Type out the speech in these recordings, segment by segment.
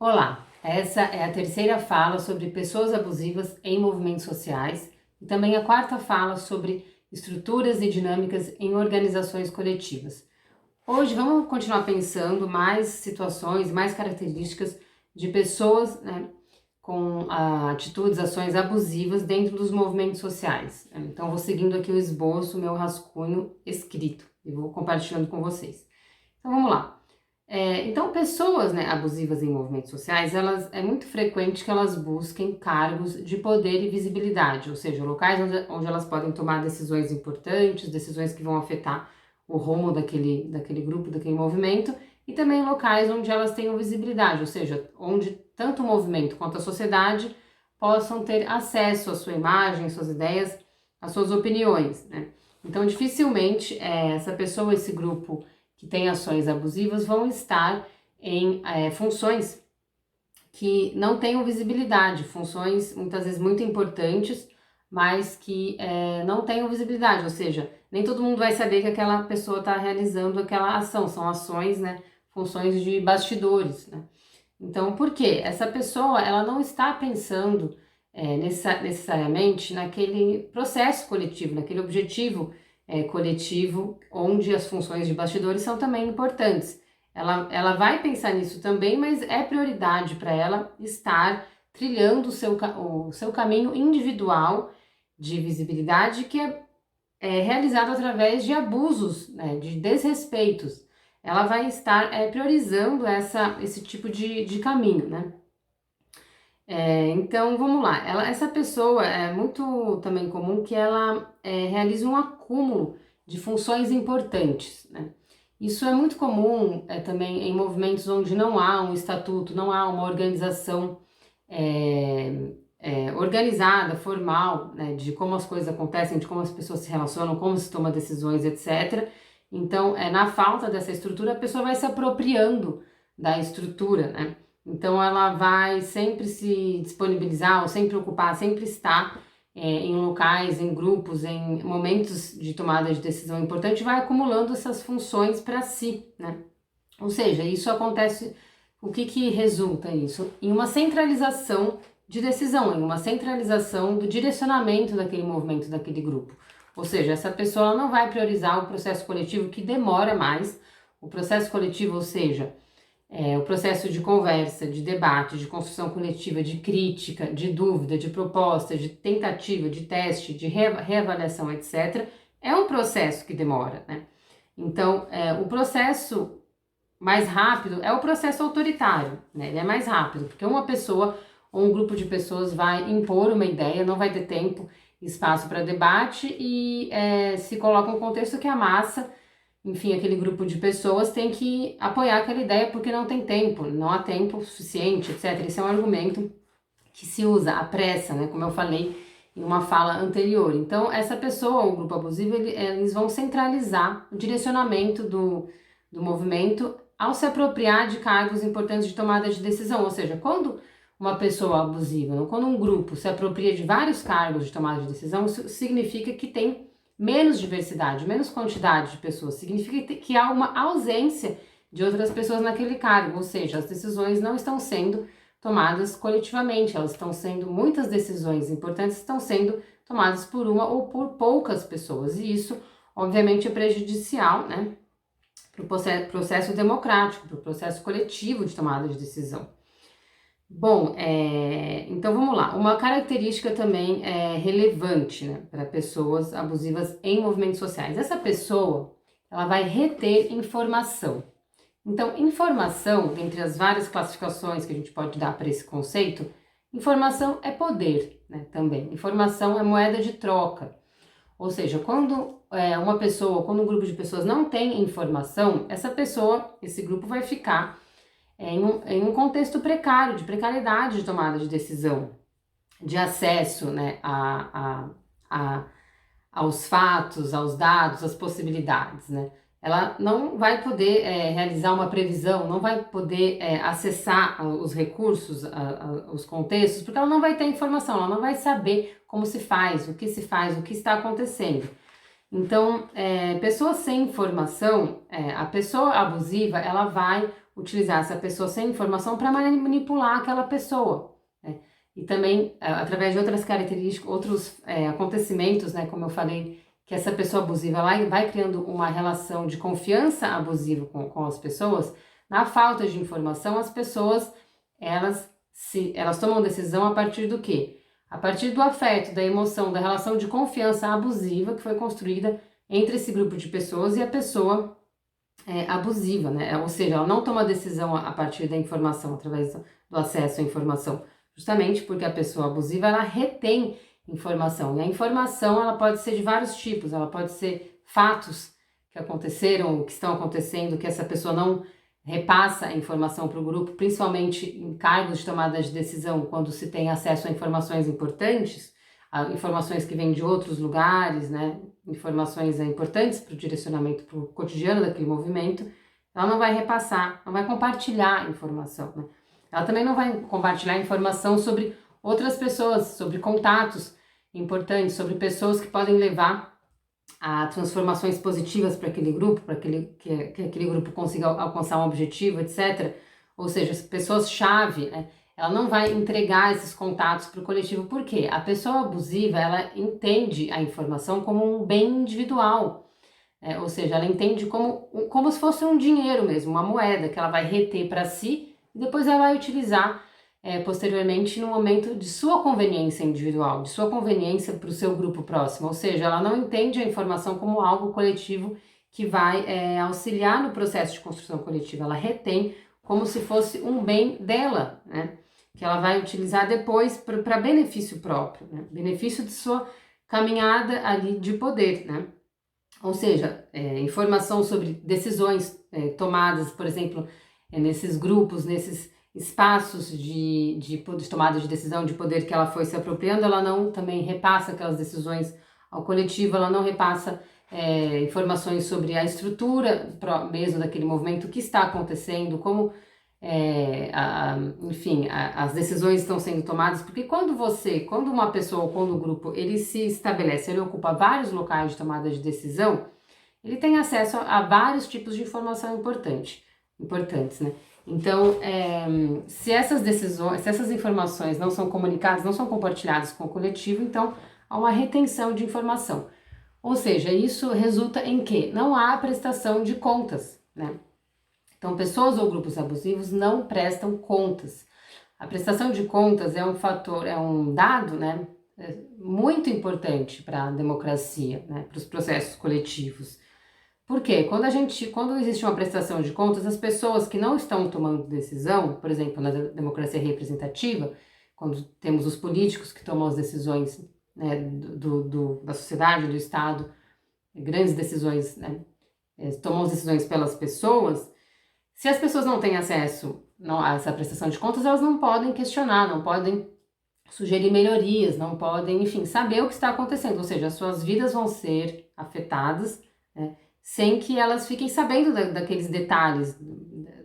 Olá, essa é a terceira fala sobre pessoas abusivas em movimentos sociais e também a quarta fala sobre estruturas e dinâmicas em organizações coletivas. Hoje vamos continuar pensando mais situações, mais características de pessoas, com atitudes, ações abusivas dentro dos movimentos sociais. Então vou seguindo aqui o esboço, o meu rascunho escrito e vou compartilhando com vocês. Então vamos lá. Então, pessoas, abusivas em movimentos sociais, é muito frequente que elas busquem cargos de poder e visibilidade, ou seja, locais onde elas podem tomar decisões importantes, decisões que vão afetar o rumo daquele grupo, daquele movimento, e também locais onde elas tenham visibilidade, ou seja, onde tanto o movimento quanto a sociedade possam ter acesso à sua imagem, suas ideias, às suas opiniões, né? Então, dificilmente essa pessoa, esse grupo que têm ações abusivas vão estar em funções que não tenham visibilidade, funções muitas vezes muito importantes, mas que não tenham visibilidade, ou seja, nem todo mundo vai saber que aquela pessoa está realizando aquela ação, são ações, funções de bastidores, né? Então, por quê? Essa pessoa, ela não está pensando necessariamente naquele processo coletivo, naquele objetivo coletivo, onde as funções de bastidores são também importantes. Ela vai pensar nisso também, mas é prioridade para ela estar trilhando o seu caminho individual de visibilidade, que é realizado através de abusos, de desrespeitos. Ela vai estar priorizando esse tipo de caminho, né? Então, vamos lá. Essa pessoa é muito também comum que ela realize um acúmulo de funções importantes, né? Isso é muito comum também em movimentos onde não há um estatuto, não há uma organização organizada, formal, né, de como as coisas acontecem, de como as pessoas se relacionam, como se toma decisões, etc. Então, na falta dessa estrutura, a pessoa vai se apropriando da estrutura, né? Então ela vai sempre se disponibilizar, ou sempre ocupar, sempre estar em locais, em grupos, em momentos de tomada de decisão importante, vai acumulando essas funções para si, né? Ou seja, isso acontece, o que resulta isso? Em uma centralização de decisão, em uma centralização do direcionamento daquele movimento, daquele grupo. Ou seja, essa pessoa não vai priorizar o processo coletivo que demora mais, o processo coletivo, ou seja, o processo de conversa, de debate, de construção coletiva, de crítica, de dúvida, de proposta, de tentativa, de teste, de reavaliação, etc., é um processo que demora, né? Então, o processo mais rápido é o processo autoritário, né? Ele é mais rápido, porque uma pessoa ou um grupo de pessoas vai impor uma ideia, não vai ter tempo, espaço para debate e se coloca um contexto que a massa, enfim, aquele grupo de pessoas tem que apoiar aquela ideia porque não tem tempo, não há tempo suficiente, etc. Esse é um argumento que se usa, a pressa, né? Como eu falei em uma fala anterior. Então, essa pessoa, o grupo abusivo, eles vão centralizar o direcionamento do movimento ao se apropriar de cargos importantes de tomada de decisão. Ou seja, quando uma pessoa abusiva, quando um grupo se apropria de vários cargos de tomada de decisão, isso significa que tem menos diversidade, menos quantidade de pessoas, significa que há uma ausência de outras pessoas naquele cargo, ou seja, as decisões não estão sendo tomadas coletivamente, muitas decisões importantes estão sendo tomadas por uma ou por poucas pessoas, e isso, obviamente, é prejudicial, né, para o processo democrático, para o processo coletivo de tomada de decisão. Bom, então vamos lá. Uma característica também relevante, né, para pessoas abusivas em movimentos sociais. Essa pessoa, ela vai reter informação. Então, informação, dentre as várias classificações que a gente pode dar para esse conceito, informação é poder, né, também. Informação é moeda de troca. Ou seja, quando uma pessoa, quando um grupo de pessoas não tem informação, essa pessoa, esse grupo vai ficar em um contexto precário, de precariedade de tomada de decisão, de acesso, né, aos fatos, aos dados, às possibilidades, né? Ela não vai poder realizar uma previsão, não vai poder acessar os recursos, os contextos, porque ela não vai ter informação, ela não vai saber como se faz, o que está acontecendo. Então, pessoas sem informação, a pessoa abusiva, ela vai utilizar essa pessoa sem informação para manipular aquela pessoa, né? E também, através de outras características, outros acontecimentos, né, como eu falei, que essa pessoa abusiva lá vai criando uma relação de confiança abusiva com as pessoas. Na falta de informação, as pessoas, elas tomam decisão a partir do quê? A partir do afeto, da emoção, da relação de confiança abusiva que foi construída entre esse grupo de pessoas e a pessoa abusiva, né? Ou seja, ela não toma decisão a partir da informação, através do acesso à informação, justamente porque a pessoa abusiva, ela retém informação, e a informação, ela pode ser de vários tipos, ela pode ser fatos que aconteceram, que estão acontecendo, que essa pessoa não repassa a informação para o grupo, principalmente em cargos de tomada de decisão, quando se tem acesso a informações importantes, a informações que vêm de outros lugares, né? Informações importantes para o direcionamento, para o cotidiano daquele movimento, ela não vai repassar, não vai compartilhar a informação, né? Ela também não vai compartilhar informação sobre outras pessoas, sobre contatos importantes, sobre pessoas que podem levar a transformações positivas para aquele grupo, para que aquele grupo consiga alcançar um objetivo, etc. Ou seja, as pessoas-chave, né? Ela não vai entregar esses contatos para o coletivo, por quê? A pessoa abusiva, ela entende a informação como um bem individual, ou seja, ela entende como se fosse um dinheiro mesmo, uma moeda que ela vai reter para si e depois ela vai utilizar posteriormente no momento de sua conveniência individual, de sua conveniência para o seu grupo próximo, ou seja, ela não entende a informação como algo coletivo que vai auxiliar no processo de construção coletiva, ela retém como se fosse um bem dela, né? Que ela vai utilizar depois para benefício próprio, né? Benefício de sua caminhada ali de poder, né? Ou seja, informação sobre decisões tomadas, por exemplo, nesses grupos, nesses espaços de tomada de decisão, de poder que ela foi se apropriando, ela não também repassa aquelas decisões ao coletivo, ela não repassa informações sobre a estrutura mesmo daquele movimento, o que está acontecendo, como as decisões estão sendo tomadas, porque quando uma pessoa ou quando um grupo, ele se estabelece, ele ocupa vários locais de tomada de decisão, ele tem acesso a vários tipos de informação importantes, né? Então, se essas informações não são comunicadas, não são compartilhadas com o coletivo, então há uma retenção de informação. Ou seja, isso resulta em que não há prestação de contas, né? Então, pessoas ou grupos abusivos não prestam contas. A prestação de contas é um fator, é um dado, né, muito importante para a democracia, né, para os processos coletivos. Por quê? Quando existe uma prestação de contas, as pessoas que não estão tomando decisão, por exemplo, na democracia representativa, quando temos os políticos que tomam as decisões, né, da sociedade, do Estado, grandes decisões, né, tomam as decisões pelas pessoas. Se as pessoas não têm acesso a essa prestação de contas, elas não podem questionar, não podem sugerir melhorias, não podem, enfim, saber o que está acontecendo. Ou seja, as suas vidas vão ser afetadas, né, sem que elas fiquem sabendo daqueles detalhes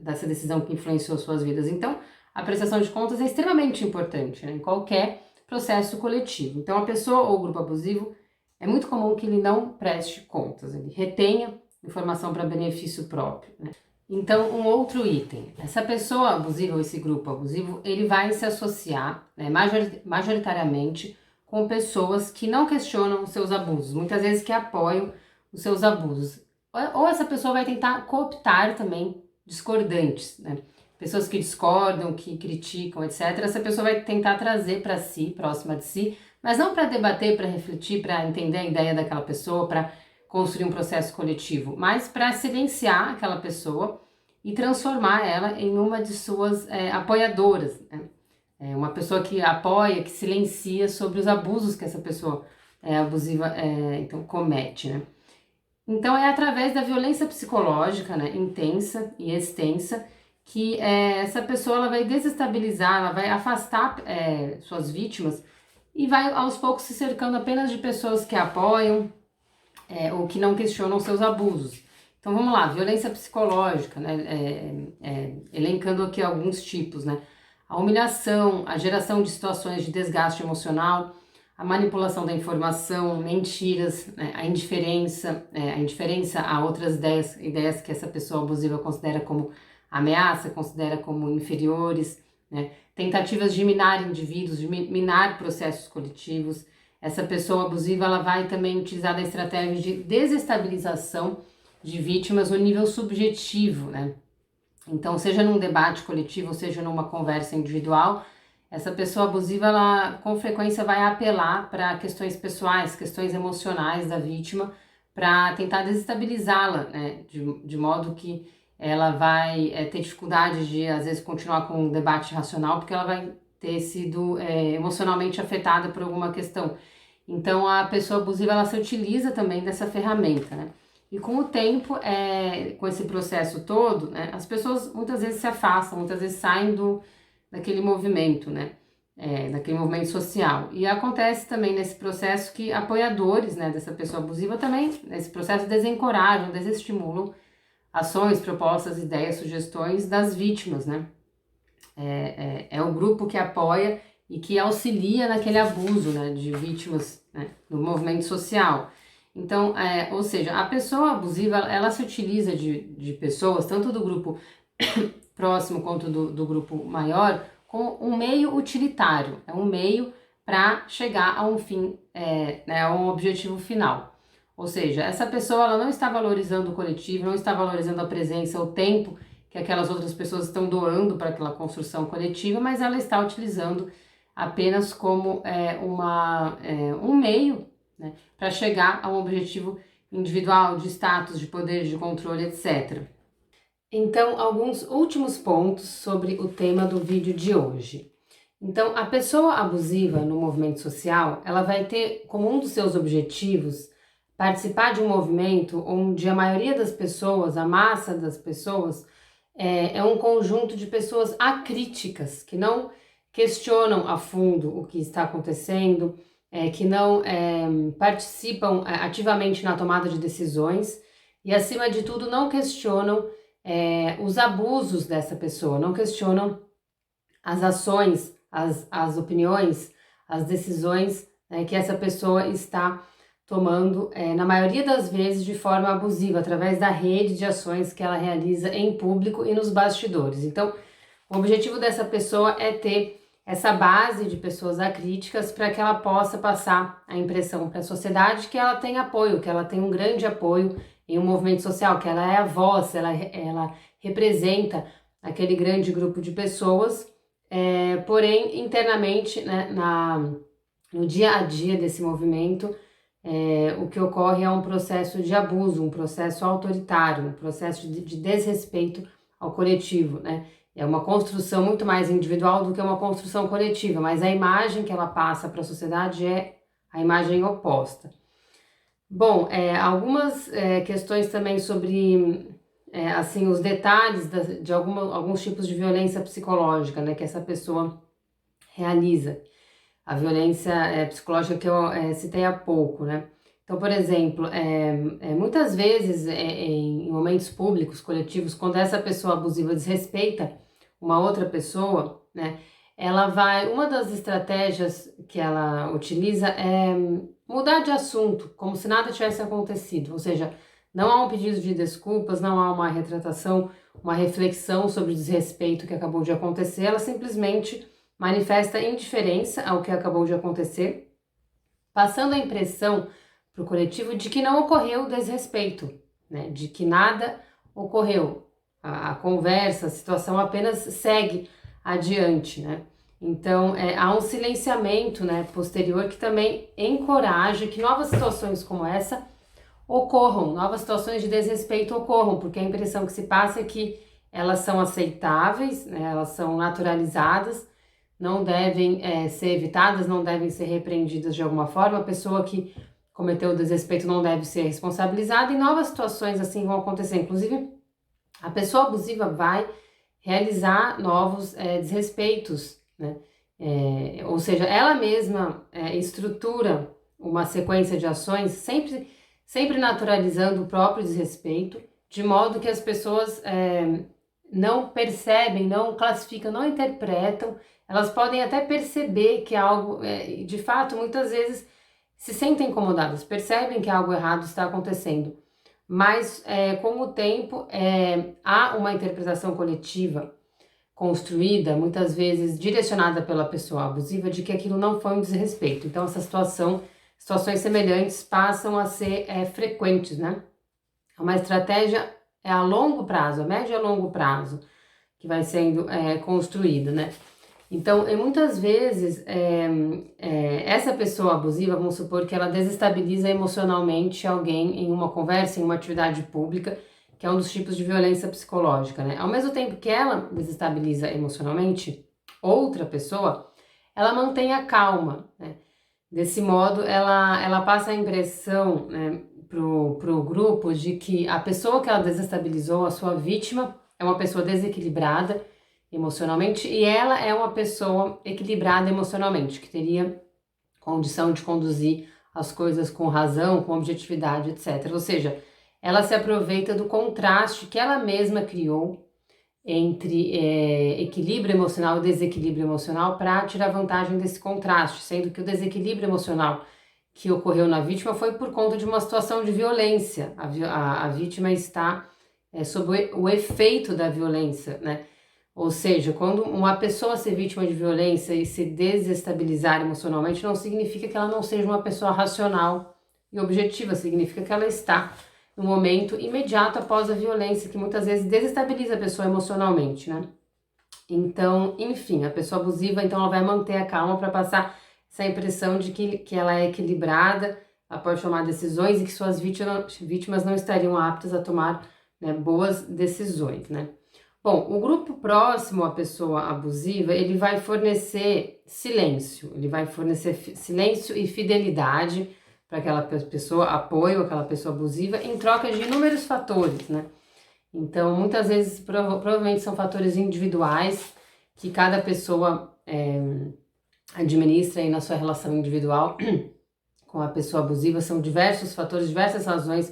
dessa decisão que influenciou suas vidas. Então, a prestação de contas é extremamente importante, né, em qualquer processo coletivo. Então, a pessoa ou o grupo abusivo, é muito comum que ele não preste contas, ele retenha informação para benefício próprio, né? Então, um outro item, essa pessoa abusiva ou esse grupo abusivo, ele vai se associar, né, majoritariamente com pessoas que não questionam os seus abusos, muitas vezes que apoiam os seus abusos. Ou essa pessoa vai tentar cooptar também discordantes, né? Pessoas que discordam, que criticam, etc. Essa pessoa vai tentar trazer para si, próxima de si, mas não para debater, para refletir, para entender a ideia daquela pessoa, para construir um processo coletivo, mas para silenciar aquela pessoa e transformar ela em uma de suas apoiadoras, né? Uma pessoa que apoia, que silencia sobre os abusos que essa pessoa abusiva então comete, né? Então é através da violência psicológica, né, intensa e extensa, que essa pessoa ela vai desestabilizar, ela vai afastar suas vítimas e vai aos poucos se cercando apenas de pessoas que apoiam, ou que não questionam seus abusos. Então vamos lá, violência psicológica, né? Elencando aqui alguns tipos, né? A humilhação, a geração de situações de desgaste emocional, a manipulação da informação, mentiras, né? A indiferença a outras ideias que essa pessoa abusiva considera como ameaça, considera como inferiores, né? Tentativas de minar indivíduos, de minar processos coletivos. Essa pessoa abusiva ela vai também utilizar da estratégia de desestabilização de vítimas no nível subjetivo, né? Então, seja num debate coletivo, seja numa conversa individual, essa pessoa abusiva, ela com frequência vai apelar para questões pessoais, questões emocionais da vítima, para tentar desestabilizá-la, né? De modo que ela vai ter dificuldade de, às vezes, continuar com um debate racional, porque ela vai ter sido emocionalmente afetada por alguma questão. Então, a pessoa abusiva, ela se utiliza também dessa ferramenta, né? E com o tempo, com esse processo todo, né, as pessoas muitas vezes se afastam, muitas vezes saem daquele movimento, né? Daquele movimento social. E acontece também nesse processo que apoiadores, né, dessa pessoa abusiva também, nesse processo, desencorajam, desestimulam ações, propostas, ideias, sugestões das vítimas, né? É o grupo que apoia e que auxilia naquele abuso, né, de vítimas, né, no movimento social. Então, ou seja, a pessoa abusiva, ela se utiliza de pessoas, tanto do grupo próximo quanto do grupo maior, como um meio utilitário, é um meio para chegar a um fim, né, a um objetivo final. Ou seja, essa pessoa ela não está valorizando o coletivo, não está valorizando a presença, o tempo que aquelas outras pessoas estão doando para aquela construção coletiva, mas ela está utilizando apenas como um meio, né, para chegar a um objetivo individual, de status, de poder, de controle, etc. Então, alguns últimos pontos sobre o tema do vídeo de hoje. Então, a pessoa abusiva no movimento social, ela vai ter como um dos seus objetivos participar de um movimento onde a maioria das pessoas, a massa das pessoas, é um conjunto de pessoas acríticas, que não questionam a fundo o que está acontecendo, que não participam ativamente na tomada de decisões e, acima de tudo, não questionam os abusos dessa pessoa, não questionam as ações, as opiniões, as decisões que essa pessoa está tomando, na maioria das vezes, de forma abusiva, através da rede de ações que ela realiza em público e nos bastidores. Então, o objetivo dessa pessoa é ter essa base de pessoas acríticas para que ela possa passar a impressão para a sociedade que ela tem apoio, que ela tem um grande apoio em um movimento social, que ela é a voz, ela representa aquele grande grupo de pessoas, porém, internamente, né, no dia a dia desse movimento, o que ocorre é um processo de abuso, um processo autoritário, um processo de desrespeito ao coletivo, né? É uma construção muito mais individual do que uma construção coletiva, mas a imagem que ela passa para a sociedade é a imagem oposta. Bom, algumas questões também sobre assim, os detalhes de alguns tipos de violência psicológica, né, que essa pessoa realiza. A violência psicológica que eu citei há pouco, né? Então, por exemplo, muitas vezes em momentos públicos, coletivos, quando essa pessoa abusiva desrespeita uma outra pessoa, né? Uma das estratégias que ela utiliza é mudar de assunto, como se nada tivesse acontecido, ou seja, não há um pedido de desculpas, não há uma retratação, uma reflexão sobre o desrespeito que acabou de acontecer, ela simplesmente manifesta indiferença ao que acabou de acontecer, passando a impressão para o coletivo de que não ocorreu desrespeito, né? De que nada ocorreu. A conversa, a situação apenas segue adiante, né? Então, há um silenciamento, né, posterior que também encoraja que novas situações como essa ocorram, novas situações de desrespeito ocorram, porque a impressão que se passa é que elas são aceitáveis, né, elas são naturalizadas, não devem ser evitadas, não devem ser repreendidas de alguma forma. A pessoa que cometeu o desrespeito não deve ser responsabilizada e novas situações assim vão acontecer. Inclusive, a pessoa abusiva vai realizar novos desrespeitos, né? Ou seja, ela mesma estrutura uma sequência de ações, sempre naturalizando o próprio desrespeito, de modo que as pessoas não percebem, não classificam, não interpretam. Elas podem até perceber que algo, de fato, muitas vezes se sentem incomodadas, percebem que algo errado está acontecendo, mas com o tempo há uma interpretação coletiva construída, muitas vezes direcionada pela pessoa abusiva, de que aquilo não foi um desrespeito. Então essa situações semelhantes passam a ser frequentes, né? É uma estratégia a longo prazo, a médio e a longo prazo, que vai sendo construída, né? Então, muitas vezes, essa pessoa abusiva, vamos supor que ela desestabiliza emocionalmente alguém em uma conversa, em uma atividade pública, que é um dos tipos de violência psicológica, né? Ao mesmo tempo que ela desestabiliza emocionalmente outra pessoa, ela mantém a calma, né? Desse modo, ela passa a impressão, né, pro grupo de que a pessoa que ela desestabilizou, a sua vítima, é uma pessoa desequilibrada emocionalmente e ela é uma pessoa equilibrada emocionalmente, que teria condição de conduzir as coisas com razão, com objetividade, etc. Ou seja, ela se aproveita do contraste que ela mesma criou entre equilíbrio emocional e desequilíbrio emocional para tirar vantagem desse contraste, sendo que o desequilíbrio emocional que ocorreu na vítima foi por conta de uma situação de violência. A vítima está sob o efeito da violência, né? Ou seja, quando uma pessoa ser vítima de violência e se desestabilizar emocionalmente, não significa que ela não seja uma pessoa racional e objetiva, significa que ela está no momento imediato após a violência, que muitas vezes desestabiliza a pessoa emocionalmente, né? Então, enfim, a pessoa abusiva, então ela vai manter a calma para passar essa impressão de que ela é equilibrada, ela pode tomar decisões e que suas vítimas não estariam aptas a tomar, né, boas decisões, né? Bom, o grupo próximo à pessoa abusiva, ele vai fornecer silêncio e fidelidade para aquela pessoa, apoio àquela pessoa abusiva, em troca de inúmeros fatores, né? Então, muitas vezes, provavelmente são fatores individuais que cada pessoa administra aí na sua relação individual com a pessoa abusiva. São diversos fatores, diversas razões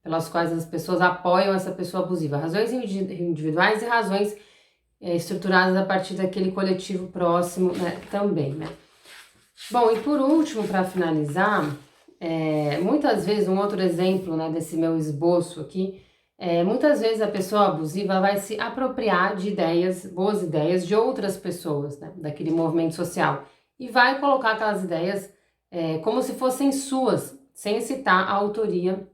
pelas quais as pessoas apoiam essa pessoa abusiva. Razões individuais e razões estruturadas a partir daquele coletivo próximo, né, também, né? Bom, e por último, para finalizar, muitas vezes, um outro exemplo, né, desse meu esboço aqui, muitas vezes a pessoa abusiva vai se apropriar de ideias, boas ideias de outras pessoas, né, daquele movimento social, e vai colocar aquelas ideias como se fossem suas, sem citar a autoria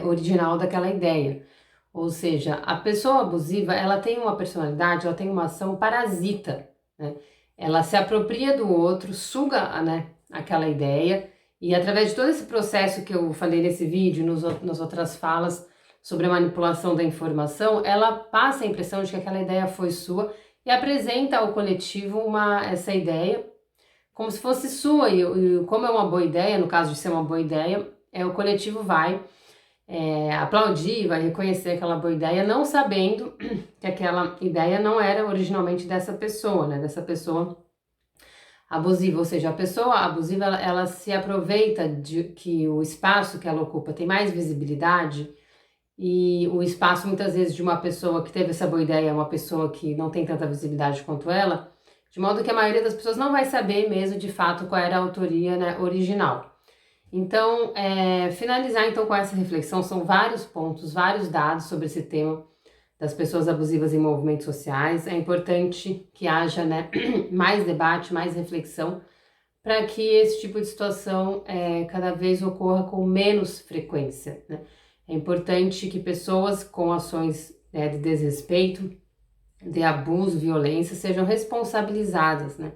original daquela ideia. Ou seja, a pessoa abusiva, ela tem uma personalidade, ela tem uma ação parasita, né? Ela se apropria do outro, suga, né, aquela ideia, e através de todo esse processo que eu falei nesse vídeo, nas outras falas sobre a manipulação da informação, ela passa a impressão de que aquela ideia foi sua e apresenta ao coletivo essa ideia como se fosse sua, e como é uma boa ideia, no caso de ser uma boa ideia, o coletivo vai aplaudir, vai reconhecer aquela boa ideia, não sabendo que aquela ideia não era originalmente dessa pessoa, né, dessa pessoa abusiva. Ou seja, a pessoa abusiva, ela se aproveita de que o espaço que ela ocupa tem mais visibilidade, e o espaço muitas vezes de uma pessoa que teve essa boa ideia é uma pessoa que não tem tanta visibilidade quanto ela, de modo que a maioria das pessoas não vai saber mesmo de fato qual era a autoria, né, original. Então, finalizar então com essa reflexão, são vários pontos, vários dados sobre esse tema das pessoas abusivas em movimentos sociais. É importante que haja, né, mais debate, mais reflexão, para que esse tipo de situação cada vez ocorra com menos frequência, né? É importante que pessoas com ações de desrespeito, de abuso, violência, sejam responsabilizadas, né?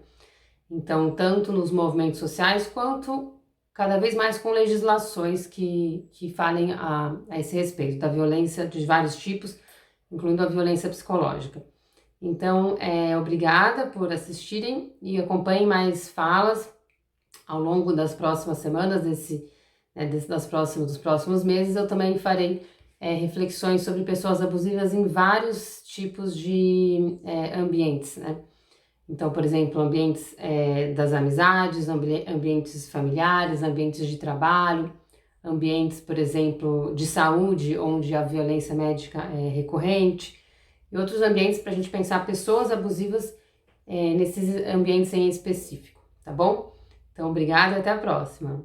Então, tanto nos movimentos sociais, quanto cada vez mais com legislações que falem a esse respeito, da violência de vários tipos, incluindo a violência psicológica. Então, obrigada por assistirem e acompanhem mais falas ao longo das próximas semanas, dos próximos meses. Eu também farei reflexões sobre pessoas abusivas em vários tipos de ambientes, né? Então, por exemplo, ambientes das amizades, ambientes familiares, ambientes de trabalho, ambientes, por exemplo, de saúde, onde a violência médica é recorrente, e outros ambientes para a gente pensar pessoas abusivas nesses ambientes em específico, tá bom? Então, obrigada e até a próxima!